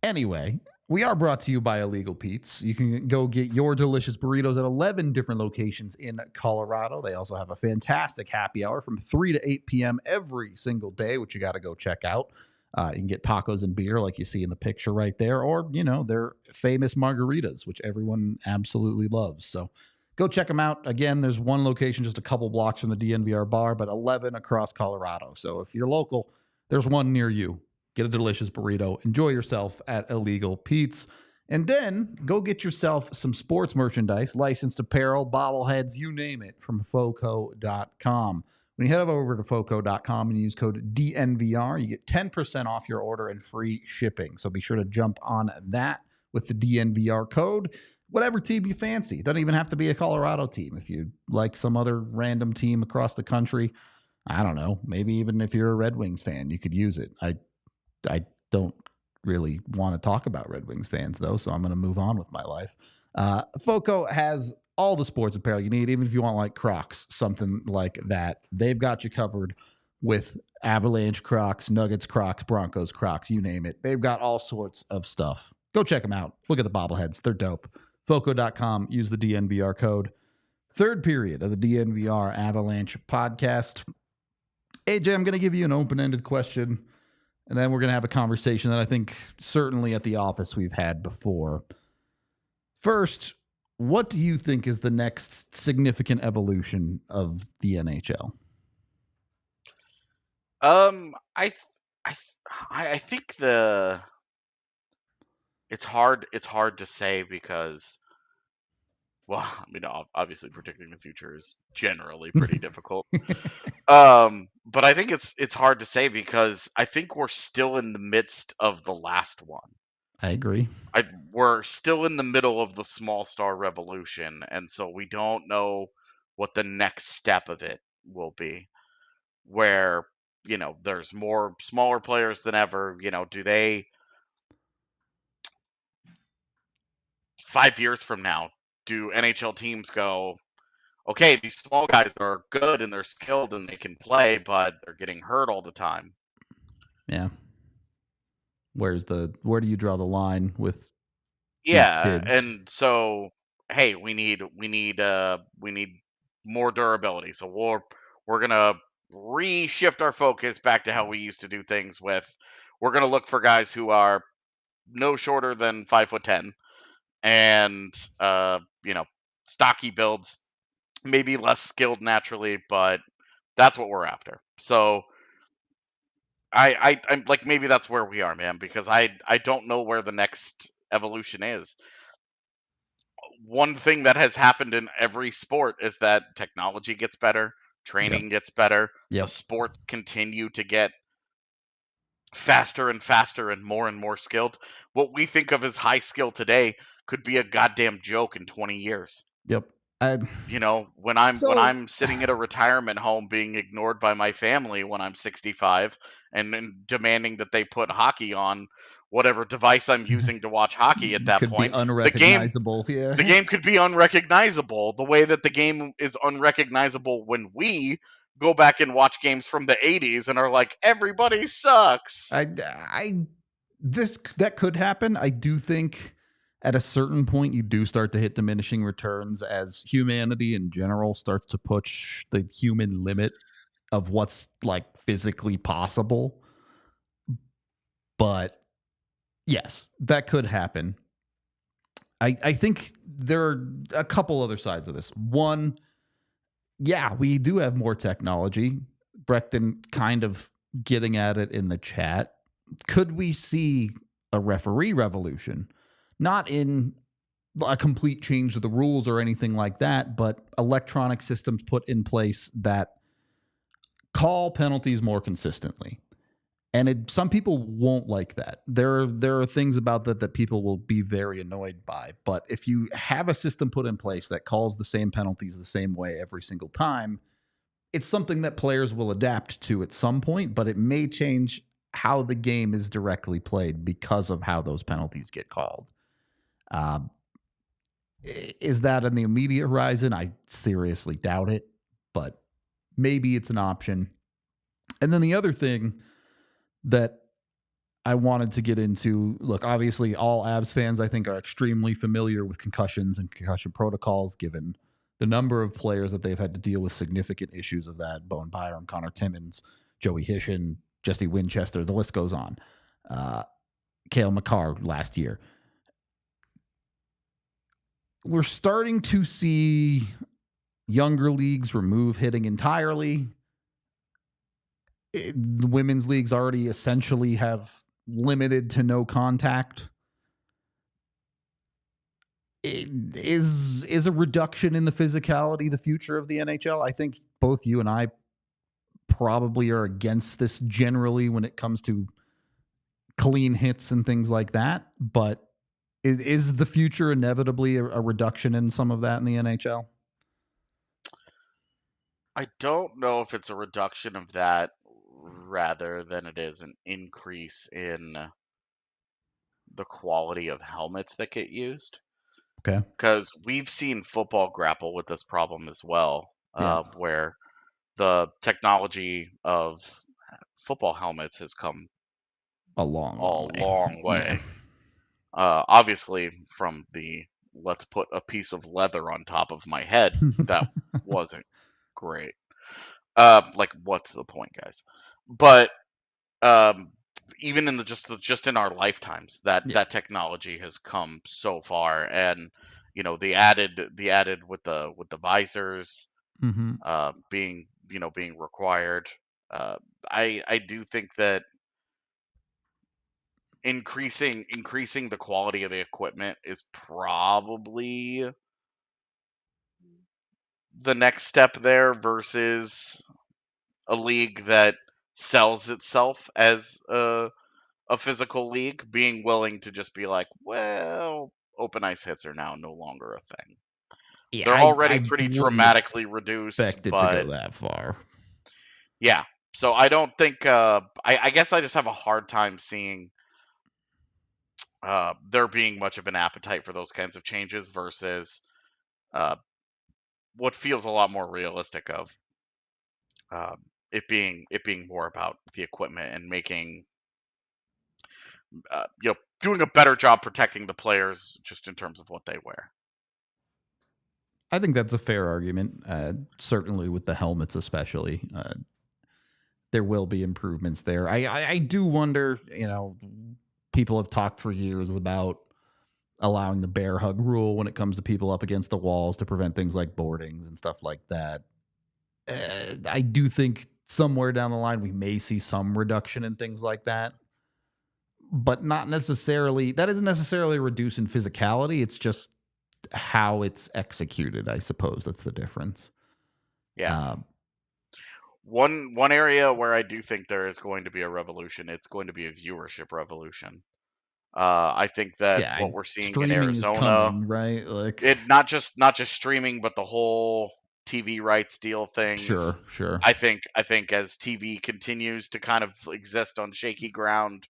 Speaker 1: Anyway, we are brought to you by Illegal Pete's. You can go get your delicious burritos at 11 different locations in Colorado. They also have a fantastic happy hour from 3 to 8 p.m. every single day, which you got to go check out. You can get tacos and beer like you see in the picture right there, or, their famous margaritas, which everyone absolutely loves. So go check them out. Again, there's one location just a couple blocks from the DNVR bar, but 11 across Colorado. So if you're local, there's one near you. Get a delicious burrito. Enjoy yourself at Illegal Pete's. And then go get yourself some sports merchandise, licensed apparel, bobbleheads, you name it, from foco.com. When you head over to foco.com and use code DNVR, you get 10% off your order and free shipping. So be sure to jump on that with the DNVR code. Whatever team you fancy. It doesn't even have to be a Colorado team. If you like some other random team across the country, I don't know, maybe even if you're a Red Wings fan, you could use it. I don't really want to talk about Red Wings fans, though, so I'm going to move on with my life. Foco has all the sports apparel you need, even if you want like Crocs, something like that. They've got you covered with Avalanche Crocs, Nuggets Crocs, Broncos Crocs, you name it. They've got all sorts of stuff. Go check them out. Look at the bobbleheads. They're dope. Foco.com. Use the DNVR code. Third period of the DNVR Avalanche podcast. AJ, I'm going to give you an open-ended question, and then we're going to have a conversation that I think certainly at the office we've had before. First, what do you think is the next significant evolution of the NHL?
Speaker 2: I think it's hard to say because, well, I mean, obviously predicting the future is generally pretty difficult. But I think it's hard to say because I think we're still in the midst of the last one.
Speaker 1: I agree.
Speaker 2: We're still in the middle of the small star revolution, and so we don't know what the next step of it will be. Where, there's more smaller players than ever. Do they 5 years from now, do NHL teams go, okay, these small guys are good and they're skilled and they can play, but they're getting hurt all the time?
Speaker 1: Yeah. Where do you draw the line with
Speaker 2: Yeah,
Speaker 1: kids?
Speaker 2: and so, hey, we need more durability. So we're gonna reshift our focus back to how we used to do things. We're gonna look for guys who are no shorter than 5'10" and stocky builds, maybe less skilled naturally, but that's what we're after. So I'm like, maybe that's where we are, man, because I don't know where the next evolution is. One thing that has happened in every sport is that technology gets better, training gets better, the sports continue to get faster and faster and more skilled. What we think of as high skill today could be a goddamn joke in 20 years.
Speaker 1: Yep.
Speaker 2: When I'm sitting at a retirement home being ignored by my family when I'm 65 and demanding that they put hockey on whatever device I'm using to watch hockey at that
Speaker 1: could
Speaker 2: point,
Speaker 1: be unrecognizable.
Speaker 2: the game could be unrecognizable the way that the game is unrecognizable when we go back and watch games from the 80s and are like, everybody sucks.
Speaker 1: That could happen. I do think at a certain point you do start to hit diminishing returns as humanity in general starts to push the human limit of what's like physically possible. But yes, that could happen. I think there are a couple other sides of this. One, yeah, we do have more technology. Brecton kind of getting at it in the chat. Could we see a referee revolution? Not in a complete change of the rules or anything like that, but electronic systems put in place that call penalties more consistently. And some people won't like that. There are things about that people will be very annoyed by. But if you have a system put in place that calls the same penalties the same way every single time, it's something that players will adapt to at some point, but it may change how the game is directly played because of how those penalties get called. Is that in the immediate horizon? I seriously doubt it, but maybe it's an option. And then the other thing that I wanted to get into, look, obviously all Avs fans, I think, are extremely familiar with concussions and concussion protocols, given the number of players that they've had to deal with significant issues of that. Bowen Byram, Connor Timmins, Joey Hishin, Jesse Winchester, the list goes on. Cale Makar last year. We're starting to see younger leagues remove hitting entirely. The women's leagues already essentially have limited to no contact. Is a reduction in the physicality the future of the NHL? I think both you and I probably are against this generally when it comes to clean hits and things like that. But is the future inevitably a reduction in some of that in the NHL?
Speaker 2: I don't know if it's a reduction of that rather than it is an increase in the quality of helmets that get used.
Speaker 1: Okay.
Speaker 2: Because we've seen football grapple with this problem as well,
Speaker 1: Yeah.
Speaker 2: where the technology of football helmets has come
Speaker 1: A long
Speaker 2: way.
Speaker 1: Yeah.
Speaker 2: Obviously, from the let's put a piece of leather on top of my head, that wasn't great. Like, what's the point, guys? But even in the just in our lifetimes, that technology has come so far, and the added with the visors being being required. I do think that increasing the quality of the equipment is probably the next step there versus a league that sells itself as a physical league being willing to just be like, well, open ice hits are now no longer a thing.
Speaker 1: Yeah,
Speaker 2: They're already
Speaker 1: I
Speaker 2: pretty
Speaker 1: wouldn't
Speaker 2: dramatically reduced,
Speaker 1: expect it to
Speaker 2: but
Speaker 1: go that far.
Speaker 2: yeah. So I don't think I guess I just have a hard time seeing there being much of an appetite for those kinds of changes versus uh, what feels a lot more realistic of it being more about the equipment and making doing a better job protecting the players just in terms of what they wear.
Speaker 1: I think that's a fair argument. Certainly with the helmets, especially, there will be improvements there. I do wonder. People have talked for years about allowing the bear hug rule when it comes to people up against the walls to prevent things like boardings and stuff like that. I do think somewhere down the line we may see some reduction in things like that, but not necessarily. That isn't necessarily a reduce in physicality. It's just how it's executed. I suppose that's the difference.
Speaker 2: Yeah. One area where I do think there is going to be a revolution, it's going to be a viewership revolution. I think that what we're seeing in
Speaker 1: streaming is
Speaker 2: Arizona,
Speaker 1: coming, right? Like
Speaker 2: it not just streaming, but the whole TV rights deal things.
Speaker 1: Sure.
Speaker 2: I think as TV continues to kind of exist on shaky ground,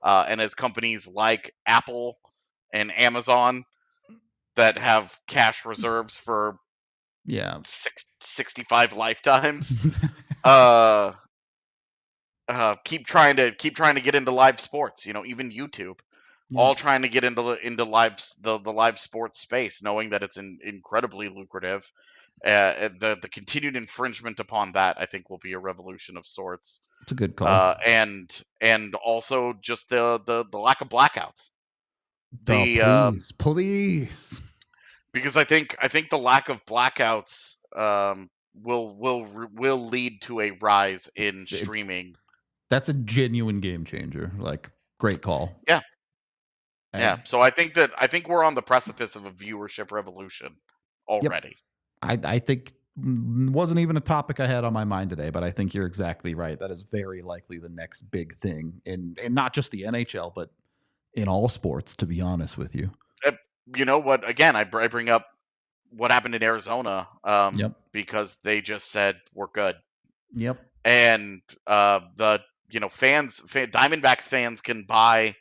Speaker 2: and as companies like Apple and Amazon that have cash reserves for 65 lifetimes, uh, keep trying to get into live sports. Even YouTube,
Speaker 1: Yeah,
Speaker 2: all trying to get into the live sports space, knowing that it's incredibly lucrative. The continued infringement upon that, I think, will be a revolution of sorts.
Speaker 1: it's a good call.
Speaker 2: And also just the lack of blackouts.
Speaker 1: Oh,
Speaker 2: The
Speaker 1: please.
Speaker 2: Because I think the lack of blackouts will lead to a rise in
Speaker 1: It,
Speaker 2: streaming.
Speaker 1: that's a genuine game changer. Like, great call.
Speaker 2: Yeah, yeah.
Speaker 1: And
Speaker 2: So I think we're on the precipice of a viewership revolution
Speaker 1: yep,
Speaker 2: already.
Speaker 1: I think wasn't even a topic I had on my mind today, but I think you're exactly right. That is very likely the next big thing in not just the NHL, but in all sports, to be honest with you.
Speaker 2: You know what? Again, I bring up what happened in Arizona
Speaker 1: Yep.
Speaker 2: because they just said we're good,
Speaker 1: Yep.
Speaker 2: and the Diamondbacks fans can buy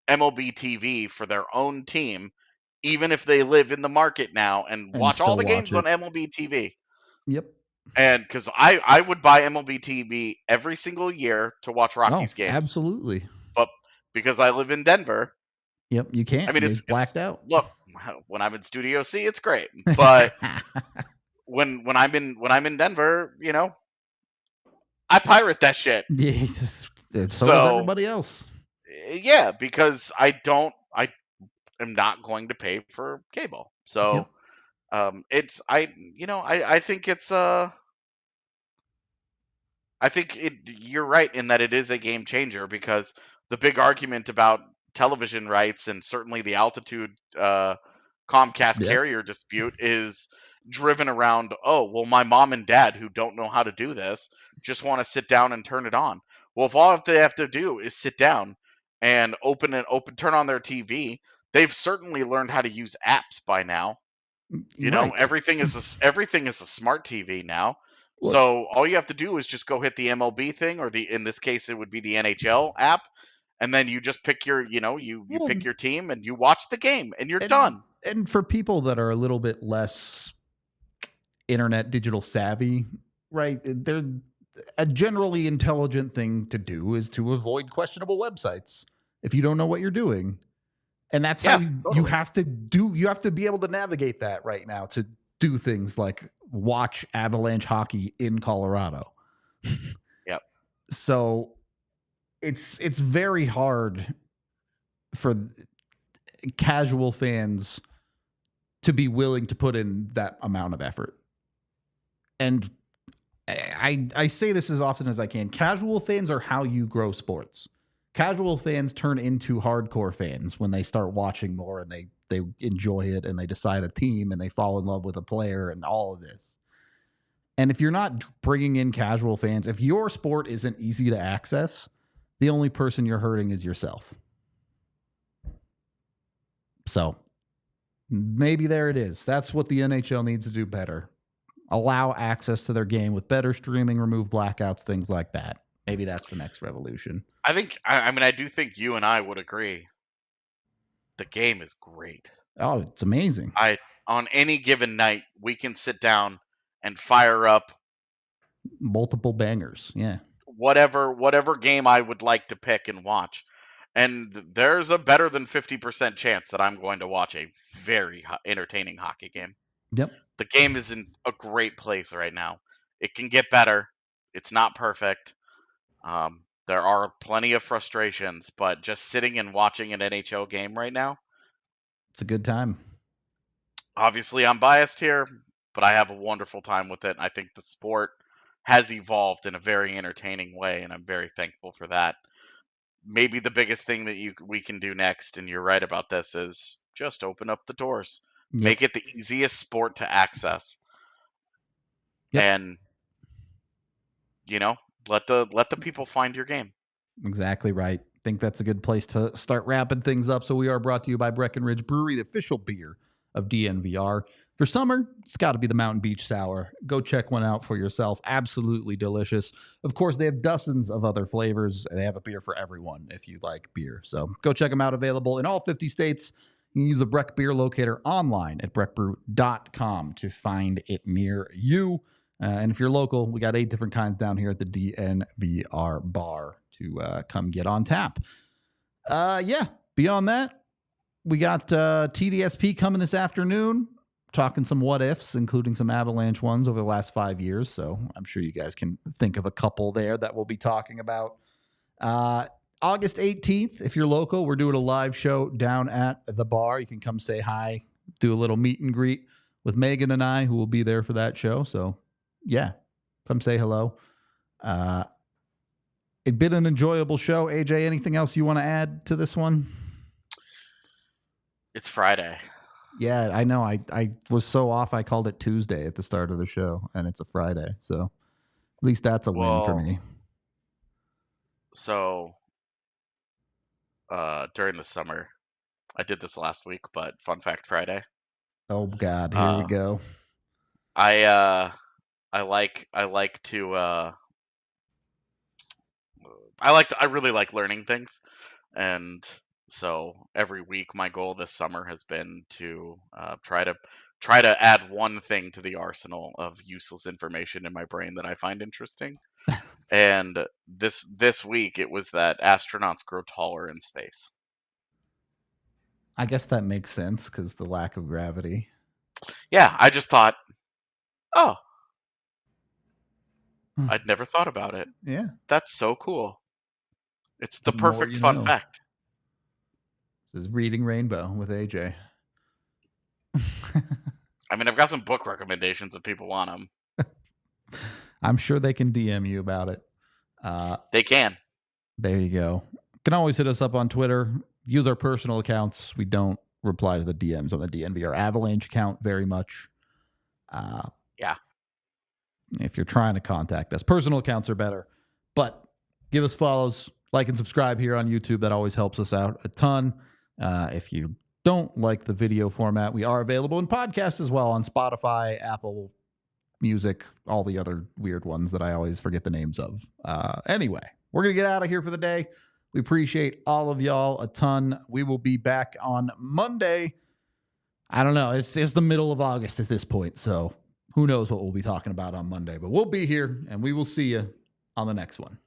Speaker 2: MLB TV for their own team, even if they live in the market now, and
Speaker 1: And
Speaker 2: watch all
Speaker 1: still
Speaker 2: the
Speaker 1: watch
Speaker 2: games on
Speaker 1: it.
Speaker 2: MLB TV.
Speaker 1: Yep.
Speaker 2: And because I would buy MLB TV every single year to watch
Speaker 1: Oh,
Speaker 2: Rockies games,
Speaker 1: absolutely.
Speaker 2: but because I live in Denver,
Speaker 1: Yep. You
Speaker 2: I
Speaker 1: can't.
Speaker 2: mean,
Speaker 1: It's
Speaker 2: it's
Speaker 1: blacked out.
Speaker 2: look, when I'm in Studio C, it's great, but when I'm in Denver, I pirate that shit.
Speaker 1: So does
Speaker 2: So
Speaker 1: everybody else.
Speaker 2: yeah, because I am not going to pay for cable.
Speaker 1: Yep.
Speaker 2: So it's I think it's I think you're right in that it is a game changer, because the big argument about television rights, and certainly the altitude Comcast
Speaker 1: Yep.
Speaker 2: carrier dispute, is driven around, oh, well, my mom and dad, who don't know how to do this, just want to sit down and turn it on. Well, if all they have to do is sit down and turn on their TV, they've certainly learned how to use apps by now.
Speaker 1: Right.
Speaker 2: Everything is a smart TV now.
Speaker 1: Well,
Speaker 2: So all you have to do is just go hit the MLB thing, or in this case it would be the NHL app, and then you just pick you
Speaker 1: well,
Speaker 2: pick your team and you watch the game and you're
Speaker 1: and
Speaker 2: done.
Speaker 1: and for people that are a little bit less internet digital savvy, right? They're a generally intelligent thing to do is to avoid questionable websites if you don't know what you're doing. And that's how
Speaker 2: Yeah,
Speaker 1: you
Speaker 2: totally.
Speaker 1: have to be able to navigate that right now to do things like watch Avalanche hockey in Colorado.
Speaker 2: Yep.
Speaker 1: So it's very hard for casual fans to be willing to put in that amount of effort. And I say this as often as I can. Casual fans are how you grow sports. Casual fans turn into hardcore fans when they start watching more and they enjoy it and they decide a team and they fall in love with a player and all of this. And if you're not bringing in casual fans, if your sport isn't easy to access, the only person you're hurting is yourself. So maybe there it is. That's what the NHL needs to do better. Allow access to their game with better streaming, remove blackouts, things like that. Maybe that's the next revolution.
Speaker 2: I do think you and I would agree. The game is great.
Speaker 1: Oh, it's amazing.
Speaker 2: On any given night, we can sit down and fire up
Speaker 1: Multiple bangers. Yeah.
Speaker 2: whatever game I would like to pick and watch. And there's a better than 50% chance that I'm going to watch a very entertaining hockey game.
Speaker 1: Yep.
Speaker 2: The game is in a great place right now. It can get better. It's not perfect. There are plenty of frustrations, but just sitting and watching an NHL game right now,
Speaker 1: it's a good time.
Speaker 2: Obviously, I'm biased here, but I have a wonderful time with it. I think the sport has evolved in a very entertaining way, and I'm very thankful for that. Maybe the biggest thing that we can do next, and you're right about this, is just open up the doors.
Speaker 1: Yep.
Speaker 2: Make it the easiest sport to access.
Speaker 1: Yep.
Speaker 2: And let the people find your game.
Speaker 1: Exactly right. Think that's a good place to start wrapping things up. So we are brought to you by Breckenridge Brewery, the official beer of DNVR. For summer, it's got to be the Mountain Beach Sour. Go check one out for yourself. Absolutely delicious. Of course, they have dozens of other flavors. They have a beer for everyone if you like beer. So go check them out. Available in all 50 states. You can use the Breck Beer Locator online at breckbrew.com to find it near you. And if you're local, we got 8 different kinds down here at the DNVR bar to come get on tap. Beyond that, we got TDSP coming this afternoon, talking some what ifs, including some Avalanche ones over the last 5 years. So I'm sure you guys can think of a couple there that we'll be talking about. August 18th, if you're local, we're doing a live show down at the bar. You can come say hi, do a little meet and greet with Megan and I, who will be there for that show. So, yeah, come say hello. It's been an enjoyable show. AJ, anything else you want to add to this one?
Speaker 2: It's Friday.
Speaker 1: Yeah, I know. I was so off. I called it Tuesday at the start of the show, and it's a Friday. So at least that's a win for me.
Speaker 2: So during the summer, I did this last week, but fun fact Friday.
Speaker 1: Oh God, here we go.
Speaker 2: I really like learning things, and so every week my goal this summer has been to try to add one thing to the arsenal of useless information in my brain that I find interesting. And this week it was that astronauts grow taller in space.
Speaker 1: I guess that makes sense because the lack of gravity.
Speaker 2: Yeah, I just thought, oh, I'd never thought about it.
Speaker 1: Yeah.
Speaker 2: That's so cool. It's the perfect fun fact.
Speaker 1: This is Reading Rainbow with AJ.
Speaker 2: I mean, I've got some book recommendations if people want them.
Speaker 1: I'm sure they can DM you about it.
Speaker 2: They can.
Speaker 1: There you go. You can always hit us up on Twitter. Use our personal accounts. We don't reply to the DMs on the DNVR Avalanche account very much.
Speaker 2: Yeah.
Speaker 1: If you're trying to contact us, personal accounts are better. But give us follows, like and subscribe here on YouTube. That always helps us out a ton. If you don't like the video format, we are available in podcasts as well on Spotify, Apple Music, all the other weird ones that I always forget the names of. Anyway, we're going to get out of here for the day. We appreciate all of y'all a ton. We will be back on Monday. I don't know. It's the middle of August at this point, so who knows what we'll be talking about on Monday. But we'll be here, and we will see you on the next one.